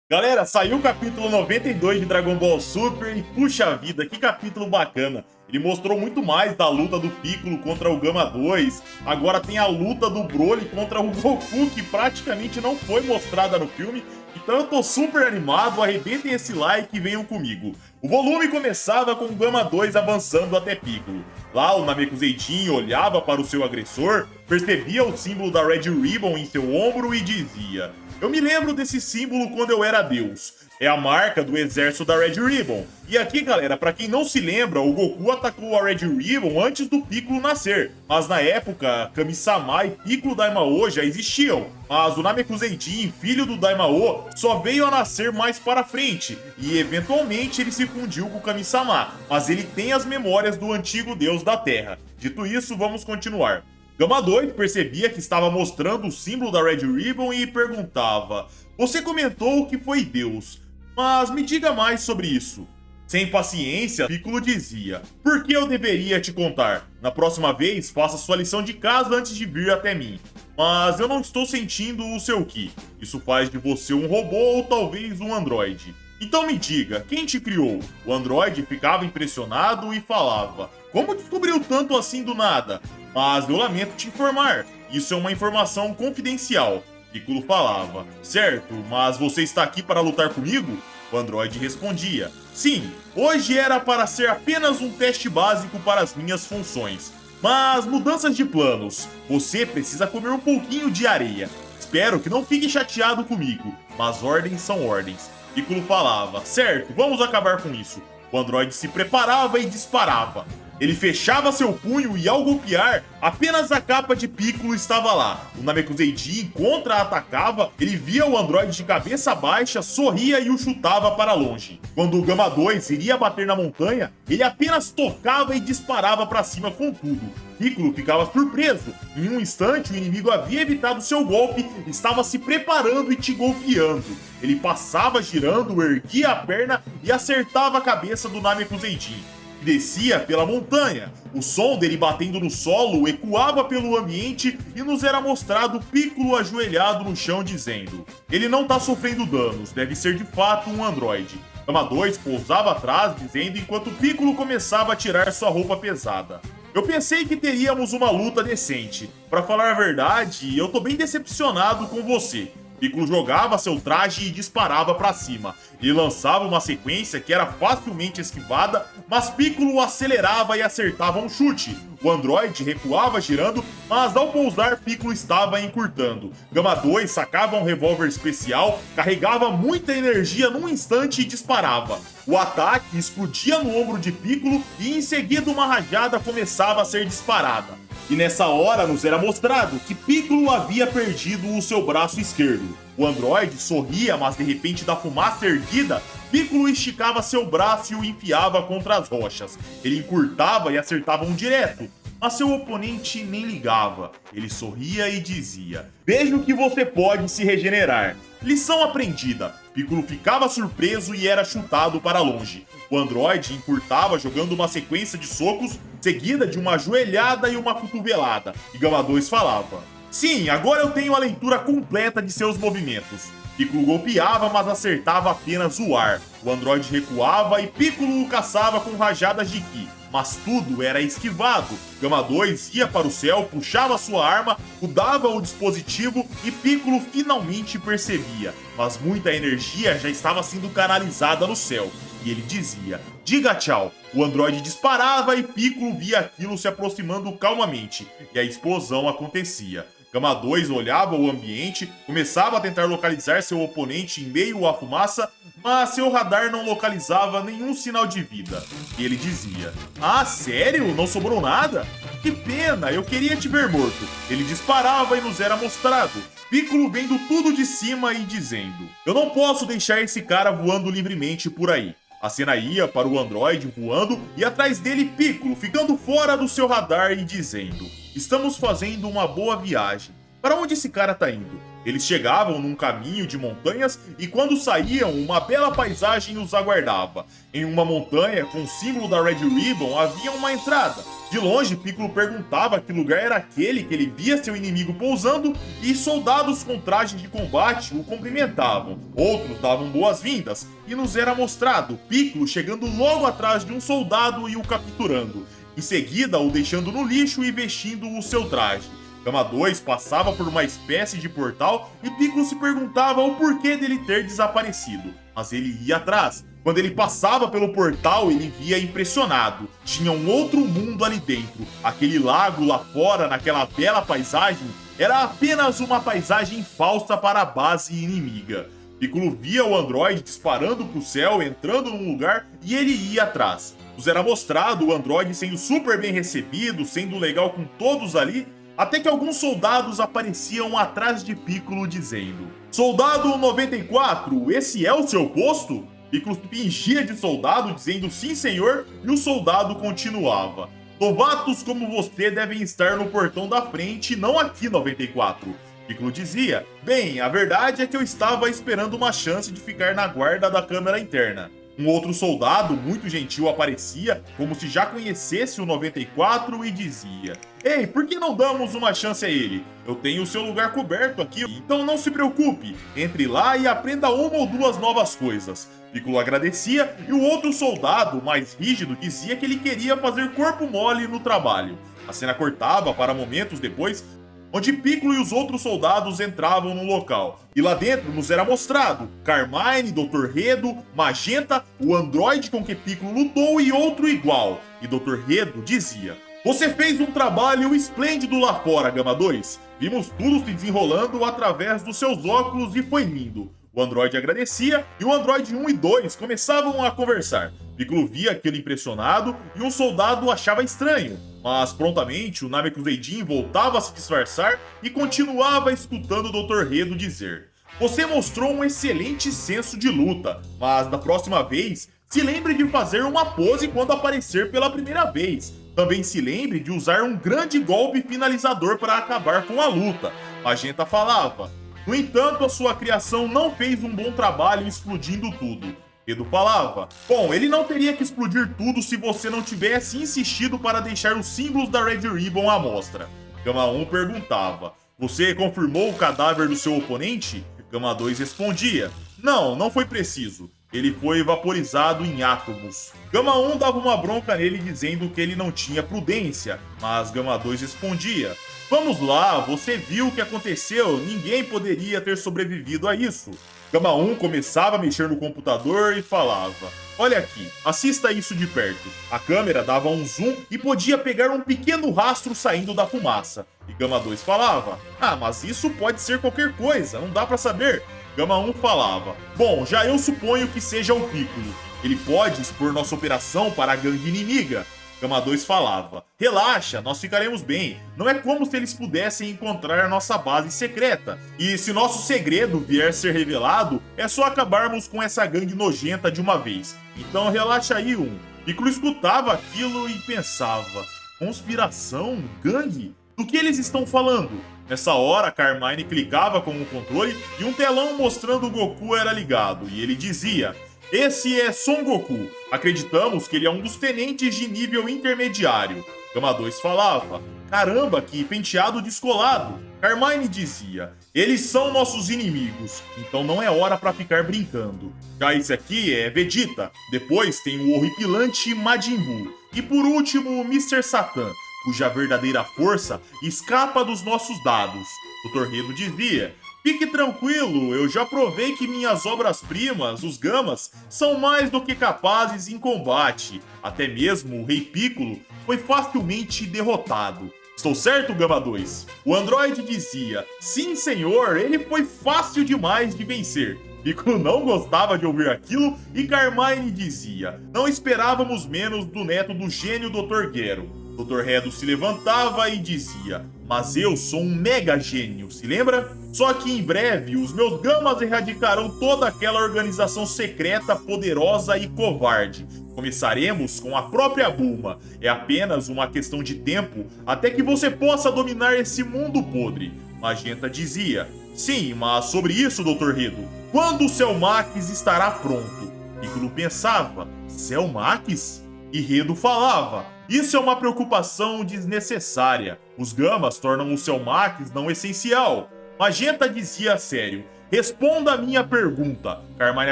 Galera, saiu o capítulo 92 de Dragon Ball Super e puxa vida, que capítulo bacana. Ele mostrou muito mais da luta do Piccolo contra o Gama 2. Agora tem a luta do Broly contra o Goku, que praticamente não foi mostrada no filme. Então eu tô super animado, arrebentem esse like e venham comigo. O volume começava com o Gama 2 avançando até Piccolo. Lá o Namekuseidin olhava para o seu agressor, percebia o símbolo da Red Ribbon em seu ombro e dizia: "Eu me lembro desse símbolo quando eu era Deus. É a marca do exército da Red Ribbon." E aqui, galera, pra quem não se lembra, o Goku atacou a Red Ribbon antes do Piccolo nascer. Mas na época, Kami-sama e Piccolo Daimao já existiam. Mas o Namekuseidin, filho do Daimao, só veio a nascer mais para frente. E eventualmente ele se fundiu com o Kami-sama. Mas ele tem as memórias do antigo deus da Terra. Dito isso, vamos continuar. Gama 2 percebia que estava mostrando o símbolo da Red Ribbon e perguntava: "Você comentou que foi Deus, mas me diga mais sobre isso." Sem paciência, Piccolo dizia: "Por que eu deveria te contar? Na próxima vez, faça sua lição de casa antes de vir até mim. Mas eu não estou sentindo o seu Ki. Isso faz de você um robô ou talvez um androide. Então me diga, quem te criou?" O androide ficava impressionado e falava: "Como descobriu tanto assim do nada? Mas eu lamento te informar, isso é uma informação confidencial." Piccolo falava: "Certo, mas você está aqui para lutar comigo?" O androide respondia: "Sim, hoje era para ser apenas um teste básico para as minhas funções. Mas mudanças de planos, você precisa comer um pouquinho de areia. Espero que não fique chateado comigo, mas ordens são ordens." Piccolo falava: "Certo, vamos acabar com isso." O androide se preparava e disparava. Ele fechava seu punho e, ao golpear, apenas a capa de Piccolo estava lá. O Namekuseidin contra-atacava, ele via o androide de cabeça baixa, sorria e o chutava para longe. Quando o Gama 2 iria bater na montanha, ele apenas tocava e disparava para cima com tudo. Piccolo ficava surpreso. Em um instante, o inimigo havia evitado seu golpe, estava se preparando e te golpeando. Ele passava girando, erguia a perna e acertava a cabeça do Namekuseidin. Descia pela montanha. O som dele batendo no solo ecoava pelo ambiente e nos era mostrado Piccolo ajoelhado no chão dizendo: "Ele não tá sofrendo danos, deve ser de fato um androide." Gama 2 pousava atrás dizendo enquanto Piccolo começava a tirar sua roupa pesada: "Eu pensei que teríamos uma luta decente. Pra falar a verdade, eu tô bem decepcionado com você." Piccolo jogava seu traje e disparava para cima. Ele lançava uma sequência que era facilmente esquivada, mas Piccolo acelerava e acertava um chute. O androide recuava girando, mas ao pousar Piccolo estava encurtando. Gama 2 sacava um revólver especial, carregava muita energia num instante e disparava. O ataque explodia no ombro de Piccolo e em seguida uma rajada começava a ser disparada. E nessa hora nos era mostrado que Piccolo havia perdido o seu braço esquerdo. O androide sorria, mas de repente da fumaça erguida, Piccolo esticava seu braço e o enfiava contra as rochas. Ele encurtava e acertava um direto, mas seu oponente nem ligava. Ele sorria e dizia: "Vejo que você pode se regenerar." Lição aprendida. Piccolo ficava surpreso e era chutado para longe. O androide encurtava jogando uma sequência de socos, seguida de uma joelhada e uma cotovelada. E Gama 2 falava: "Sim, agora eu tenho a leitura completa de seus movimentos." Piccolo golpeava, mas acertava apenas o ar. O androide recuava e Piccolo o caçava com rajadas de Ki. Mas tudo era esquivado. Gama 2 ia para o céu, puxava sua arma, mudava o dispositivo e Piccolo finalmente percebia. Mas muita energia já estava sendo canalizada no céu. E ele dizia: "Diga tchau." O androide disparava e Piccolo via aquilo se aproximando calmamente. E a explosão acontecia. Gama 2 olhava o ambiente, começava a tentar localizar seu oponente em meio à fumaça, mas seu radar não localizava nenhum sinal de vida. E ele dizia: "Ah, sério? Não sobrou nada? Que pena, eu queria te ver morto." Ele disparava e nos era mostrado Piccolo vendo tudo de cima e dizendo: "Eu não posso deixar esse cara voando livremente por aí." A cena ia para o androide voando e atrás dele Piccolo ficando fora do seu radar e dizendo: "Estamos fazendo uma boa viagem. Para onde esse cara tá indo?" Eles chegavam num caminho de montanhas e quando saíam, uma bela paisagem os aguardava. Em uma montanha com o símbolo da Red Ribbon havia uma entrada. De longe, Piccolo perguntava que lugar era aquele que ele via seu inimigo pousando e soldados com trajes de combate o cumprimentavam. Outros davam boas-vindas e nos era mostrado Piccolo chegando logo atrás de um soldado e o capturando. Em seguida, o deixando no lixo e vestindo o seu traje. Gama 2 passava por uma espécie de portal e Piccolo se perguntava o porquê dele ter desaparecido, mas ele ia atrás. Quando ele passava pelo portal, ele via impressionado. Tinha um outro mundo ali dentro. Aquele lago lá fora, naquela bela paisagem, era apenas uma paisagem falsa para a base inimiga. Piccolo via o androide disparando pro céu, entrando num lugar e ele ia atrás. Nos era mostrado o androide sendo super bem recebido, sendo legal com todos ali, até que alguns soldados apareciam atrás de Piccolo dizendo: "Soldado 94, esse é o seu posto?" Piccolo fingia de soldado dizendo sim senhor e o soldado continuava: "Novatos como você devem estar no portão da frente, não aqui 94. Piccolo dizia: "Bem, a verdade é que eu estava esperando uma chance de ficar na guarda da câmara interna." Um outro soldado, muito gentil, aparecia, como se já conhecesse o 94 e dizia: "Ei, por que não damos uma chance a ele? Eu tenho o seu lugar coberto aqui, então não se preocupe. Entre lá e aprenda uma ou duas novas coisas." Piccolo agradecia e o outro soldado, mais rígido, dizia que ele queria fazer corpo mole no trabalho. A cena cortava para momentos depois, onde Piccolo e os outros soldados entravam no local. E lá dentro nos era mostrado Carmine, Dr. Redo, Magenta, o androide com que Piccolo lutou e outro igual. E Dr. Redo dizia: "Você fez um trabalho esplêndido lá fora, Gama 2. Vimos tudo se desenrolando através dos seus óculos e foi lindo." O androide agradecia e o androide 1 e 2 começavam a conversar. Piccolo via aquilo impressionado e um soldado achava estranho, mas prontamente o Namekuseidin voltava a se disfarçar e continuava escutando o Dr. Redo dizer: "Você mostrou um excelente senso de luta, mas da próxima vez, se lembre de fazer uma pose quando aparecer pela primeira vez. Também se lembre de usar um grande golpe finalizador para acabar com a luta." Magenta falava: "No entanto, a sua criação não fez um bom trabalho explodindo tudo." Redo falava: "Bom, ele não teria que explodir tudo se você não tivesse insistido para deixar os símbolos da Red Ribbon à mostra." Gama 1 perguntava: "Você confirmou o cadáver do seu oponente?" Gama 2 respondia: "Não, não foi preciso. Ele foi vaporizado em átomos." Gama 1 dava uma bronca nele dizendo que ele não tinha prudência, mas Gama 2 respondia: "Vamos lá, você viu o que aconteceu, ninguém poderia ter sobrevivido a isso." Gama 1 começava a mexer no computador e falava: "Olha aqui, assista isso de perto." A câmera dava um zoom e podia pegar um pequeno rastro saindo da fumaça. E Gama 2 falava: "Ah, mas isso pode ser qualquer coisa, não dá pra saber." Gama 1 falava: "Bom, já eu suponho que seja o Piccolo. Ele pode expor nossa operação para a gangue inimiga." Gama 2 falava: "Relaxa, nós ficaremos bem. Não é como se eles pudessem encontrar a nossa base secreta. E se nosso segredo vier a ser revelado, é só acabarmos com essa gangue nojenta de uma vez. Então relaxa aí, Piccolo escutava aquilo e pensava: conspiração? Gangue? Do que eles estão falando? Nessa hora, Carmine clicava com o controle e um telão mostrando o Goku era ligado. E ele dizia: "Esse é Son Goku. Acreditamos que ele é um dos tenentes de nível intermediário." Gama 2 falava: "Caramba, que penteado descolado." Carmine dizia: "Eles são nossos inimigos, então não é hora pra ficar brincando." Já esse aqui é Vegeta. Depois tem o horripilante Majin Buu. E por último, o Mr. Satan, cuja verdadeira força escapa dos nossos dados. O Redo dizia: "Fique tranquilo, eu já provei que minhas obras-primas, os Gamas, são mais do que capazes em combate. Até mesmo o Rei Piccolo foi facilmente derrotado. Estou certo, Gama 2?" O androide dizia: "Sim, senhor, ele foi fácil demais de vencer." Piccolo não gostava de ouvir aquilo e Carmine dizia: "Não esperávamos menos do neto do gênio Dr. Gero." Dr. Redo se levantava e dizia: "Mas eu sou um mega gênio, se lembra? Só que em breve os meus Gamas erradicarão toda aquela organização secreta, poderosa e covarde. Começaremos com a própria Bulma. É apenas uma questão de tempo até que você possa dominar esse mundo podre." Magenta dizia: "Sim, mas sobre isso, Dr. Redo, quando o Cell Max estará pronto?" Piccolo pensava: Cell Max? E Redo falava: Isso é uma preocupação desnecessária. Os Gamas tornam o Cell Max não essencial. Magenta dizia a sério: responda a minha pergunta. Carmine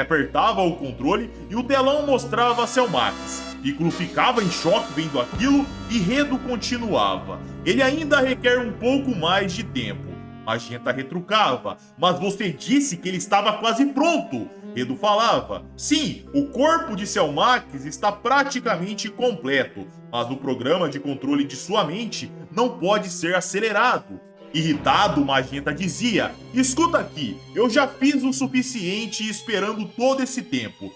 apertava o controle e o telão mostrava Cell Max. Piccolo ficava em choque vendo aquilo e Redo continuava: ele ainda requer um pouco mais de tempo. Magenta retrucava: mas você disse que ele estava quase pronto. Redo falava: sim, o corpo de Cell Max está praticamente completo, mas o programa de controle de sua mente não pode ser acelerado. Irritado, Magenta dizia: escuta aqui, eu já fiz o suficiente esperando todo esse tempo.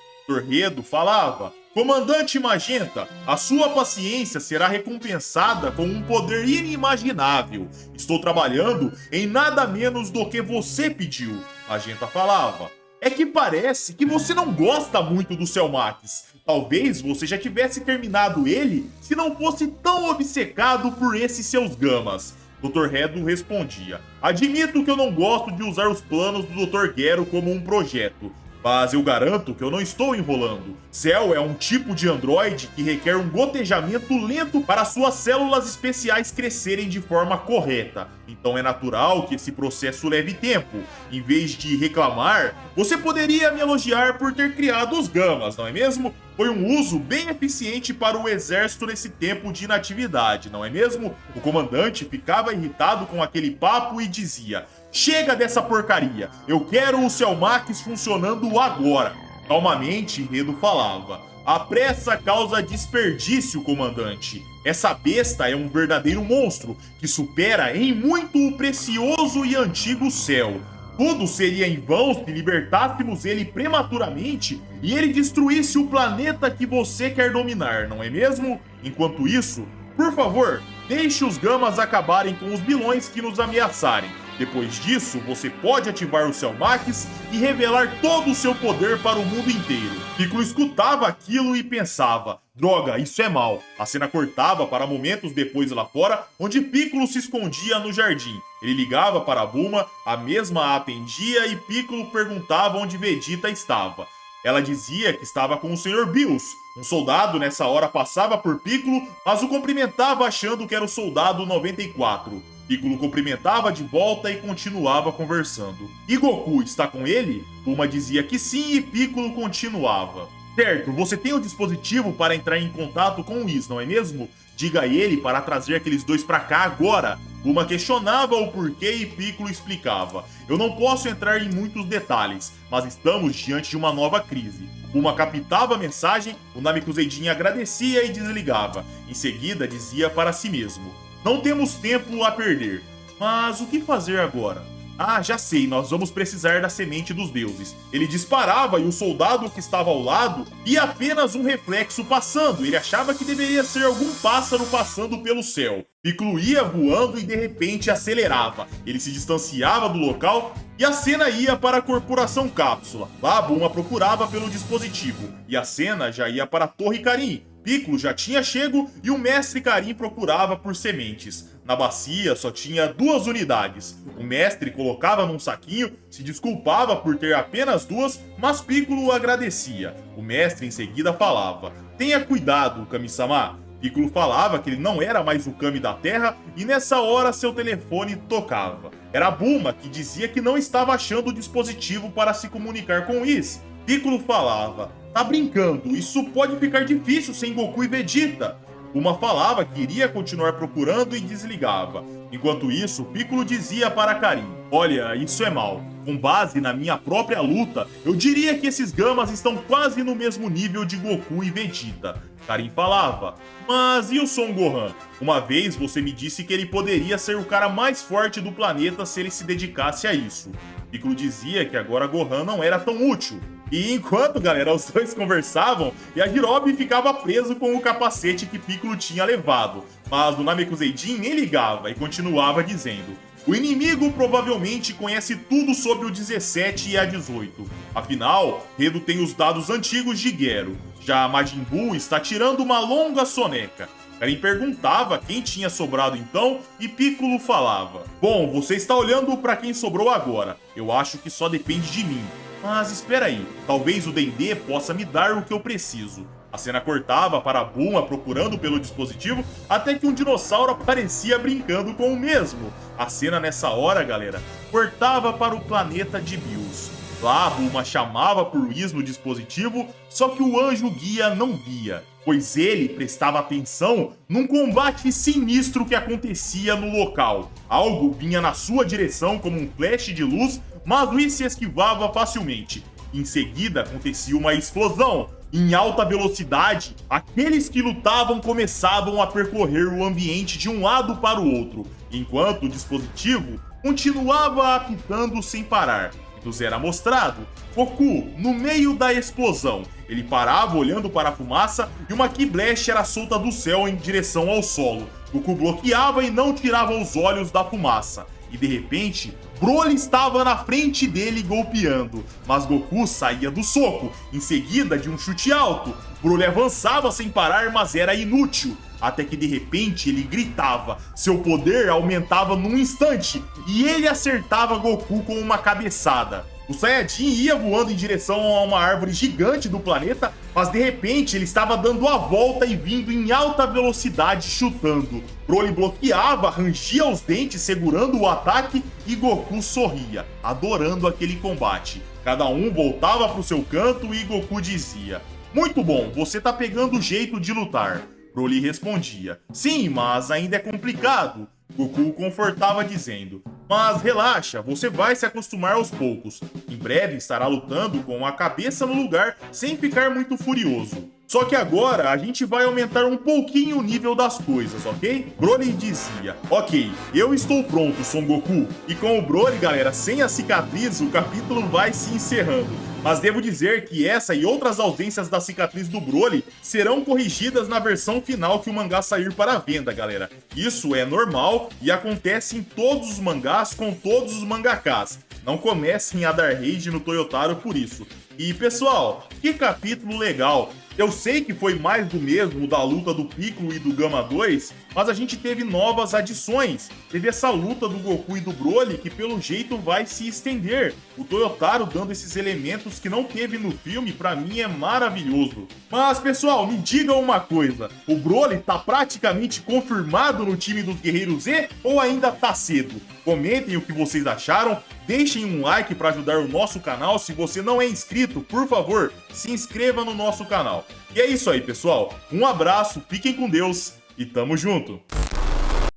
Redo falava: comandante Magenta, a sua paciência será recompensada com um poder inimaginável. Estou trabalhando em nada menos do que você pediu. Magenta falava: é que parece que você não gosta muito do Cell Max. Talvez você já tivesse terminado ele se não fosse tão obcecado por esses seus Gamas. Dr. Redo respondia: admito que eu não gosto de usar os planos do Dr. Gero como um projeto, mas eu garanto que eu não estou enrolando. Cell é um tipo de androide que requer um gotejamento lento para suas células especiais crescerem de forma correta. Então é natural que esse processo leve tempo. Em vez de reclamar, você poderia me elogiar por ter criado os Gamas, não é mesmo? Foi um uso bem eficiente para o exército nesse tempo de inatividade, não é mesmo? O comandante ficava irritado com aquele papo e dizia: chega dessa porcaria, eu quero o Cell Max funcionando agora. Calmamente, Redo falava: a pressa causa desperdício, comandante. Essa besta é um verdadeiro monstro que supera em muito o precioso e antigo Cell. Tudo seria em vão se libertássemos ele prematuramente e ele destruísse o planeta que você quer dominar, não é mesmo? Enquanto isso, por favor, deixe os Gamas acabarem com os vilões que nos ameaçarem. Depois disso, você pode ativar o Cell Max e revelar todo o seu poder para o mundo inteiro. Piccolo escutava aquilo e pensava: droga, isso é mal. A cena cortava para momentos depois lá fora, onde Piccolo se escondia no jardim. Ele ligava para Bulma, a mesma a atendia e Piccolo perguntava onde Vegeta estava. Ela dizia que estava com o Sr. Bills. Um soldado nessa hora passava por Piccolo, mas o cumprimentava achando que era o soldado 94. Piccolo cumprimentava de volta e continuava conversando. E Goku está com ele? Bulma dizia que sim e Piccolo continuava: certo, você tem o dispositivo para entrar em contato com o Whis, não é mesmo? Diga a ele para trazer aqueles dois pra cá agora. Bulma questionava o porquê e Piccolo explicava: eu não posso entrar em muitos detalhes, mas estamos diante de uma nova crise. Bulma captava a mensagem, o Namekuseidin agradecia e desligava. Em seguida dizia para si mesmo: não temos tempo a perder, mas o que fazer agora? Ah, já sei, nós vamos precisar da semente dos deuses. Ele disparava e o soldado que estava ao lado via apenas um reflexo passando. Ele achava que deveria ser algum pássaro passando pelo céu. Piccolo ia voando e de repente acelerava. Ele se distanciava do local e a cena ia para a Corporação Cápsula. Lá, Bulma procurava pelo dispositivo e a cena já ia para a Torre Karin. Piccolo já tinha chego e o mestre Karin procurava por sementes. Na bacia só tinha 2 unidades. O mestre colocava num saquinho, se desculpava por ter apenas 2, mas Piccolo agradecia. O mestre em seguida falava: tenha cuidado, Kami-sama. Piccolo falava que ele não era mais o Kami da Terra e nessa hora seu telefone tocava. Era Bulma que dizia que não estava achando o dispositivo para se comunicar com Whis. Piccolo falava: tá brincando, isso pode ficar difícil sem Goku e Vegeta. Bulma falava que iria continuar procurando e desligava. Enquanto isso, Piccolo dizia para Karin: olha, isso é mal. Com base na minha própria luta, eu diria que esses Gamas estão quase no mesmo nível de Goku e Vegeta. Karin falava: mas e o Son Gohan? Uma vez você me disse que ele poderia ser o cara mais forte do planeta se ele se dedicasse a isso. Piccolo dizia que agora Gohan não era tão útil. E enquanto, galera, os dois conversavam, Yajirobe ficava preso com o capacete que Piccolo tinha levado. Mas o Namekuseidin nem ligava e continuava dizendo: o inimigo provavelmente conhece tudo sobre o 17 e a 18. Afinal, Redo tem os dados antigos de Gero. Já Majin Buu está tirando uma longa soneca. Karin perguntava quem tinha sobrado então e Piccolo falava: bom, você está olhando para quem sobrou agora. Eu acho que só depende de mim. Mas espera aí, talvez o Dendê possa me dar o que eu preciso. A cena cortava para a Bulma procurando pelo dispositivo, até que um dinossauro aparecia brincando com o mesmo. A cena nessa hora, galera, cortava para o planeta de Bills. Lá, a Bulma chamava por Whis no dispositivo, só que o anjo guia não via, pois ele prestava atenção num combate sinistro que acontecia no local. Algo vinha na sua direção como um flash de luz, mas Whis se esquivava facilmente. Em seguida, acontecia uma explosão. Em alta velocidade, aqueles que lutavam começavam a percorrer o ambiente de um lado para o outro, enquanto o dispositivo continuava apitando sem parar. Nos era mostrado Goku no meio da explosão. Ele parava olhando para a fumaça e uma Ki Blast era solta do céu em direção ao solo. Goku bloqueava e não tirava os olhos da fumaça. E de repente, Broly estava na frente dele golpeando, mas Goku saía do soco, em seguida de um chute alto. Broly avançava sem parar, mas era inútil. Até que de repente ele gritava, seu poder aumentava num instante e ele acertava Goku com uma cabeçada. O Saiyajin ia voando em direção a uma árvore gigante do planeta, mas de repente ele estava dando a volta e vindo em alta velocidade chutando. Broly bloqueava, rangia os dentes segurando o ataque e Goku sorria, adorando aquele combate. Cada um voltava para o seu canto e Goku dizia, muito bom, você tá pegando o jeito de lutar. Broly respondia, sim, mas ainda é complicado. Goku o confortava dizendo, mas relaxa, você vai se acostumar aos poucos. Em breve estará lutando com a cabeça no lugar sem ficar muito furioso. Só que agora a gente vai aumentar um pouquinho o nível das coisas, ok? Broly dizia, ok, eu estou pronto, Son Goku. E com o Broly, galera, sem a cicatriz, o capítulo vai se encerrando. Mas devo dizer que essa e outras ausências da cicatriz do Broly serão corrigidas na versão final que o mangá sair para venda, galera. Isso é normal e acontece em todos os mangás com todos os mangakás. Não comecem a dar rage no Toyotaro por isso. E pessoal, que capítulo legal! Eu sei que foi mais do mesmo da luta do Piccolo e do Gama 2, mas a gente teve novas adições. Teve essa luta do Goku e do Broly que pelo jeito vai se estender. O Toyotaro dando esses elementos que não teve no filme, pra mim é maravilhoso. Mas pessoal, me digam uma coisa, o Broly tá praticamente confirmado no time dos Guerreiros Z ou ainda tá cedo? Comentem o que vocês acharam, deixem um like para ajudar o nosso canal. Se você não é inscrito, por favor, se inscreva no nosso canal. E é isso aí, pessoal. Um abraço, fiquem com Deus e tamo junto!